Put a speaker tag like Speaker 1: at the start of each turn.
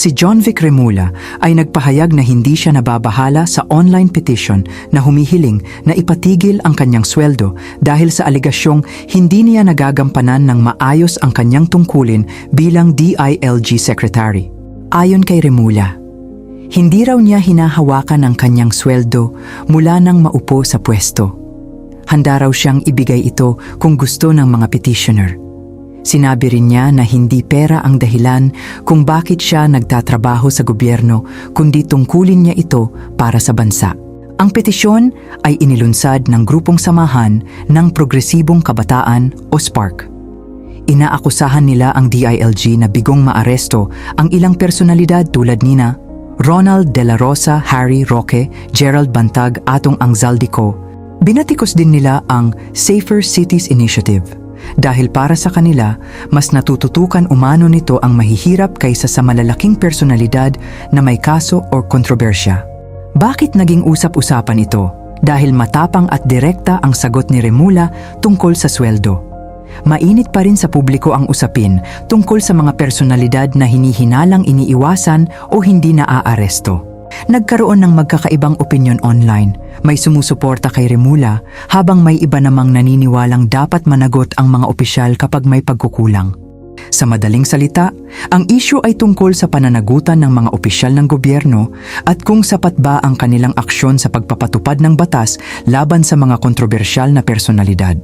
Speaker 1: Si John Vic Remulla ay nagpahayag na hindi siya nababahala sa online petition na humihiling na ipatigil ang kanyang sweldo dahil sa alegasyong hindi niya nagagampanan ng maayos ang kanyang tungkulin bilang DILG Secretary. Ayon kay Remulla, hindi raw niya hinahawakan ang kanyang sweldo mula nang maupo sa pwesto. Handa raw siyang ibigay ito kung gusto ng mga petitioner. Sinabi rin niya na hindi pera ang dahilan kung bakit siya nagtatrabaho sa gobyerno, kundi tungkulin niya ito para sa bansa. Ang petisyon ay inilunsad ng grupong samahan ng Progresibong Kabataan o SPARC. Inaakusahan nila ang DILG na bigong maaresto ang ilang personalidad tulad nina Ronald De La Rosa, Harry Roque, Gerald Bantag, Atong Angzaldico. Binatikos din nila ang Safer Cities Initiative. Dahil para sa kanila, mas natututukan umano nito ang mahihirap kaysa sa malalaking personalidad na may kaso o kontrobersya. Bakit naging usap-usapan ito? Dahil matapang at direkta ang sagot ni Remulla tungkol sa sweldo. Mainit pa rin sa publiko ang usapin tungkol sa mga personalidad na hinihinalang iniiwasan o hindi naaaresto. Nagkaroon ng magkakaibang opinyon online. May sumusuporta kay Remulla habang may iba namang naniniwalang dapat managot ang mga opisyal kapag may pagkukulang. Sa madaling salita, ang issue ay tungkol sa pananagutan ng mga opisyal ng gobyerno at kung sapat ba ang kanilang aksyon sa pagpapatupad ng batas laban sa mga kontrobersyal na personalidad.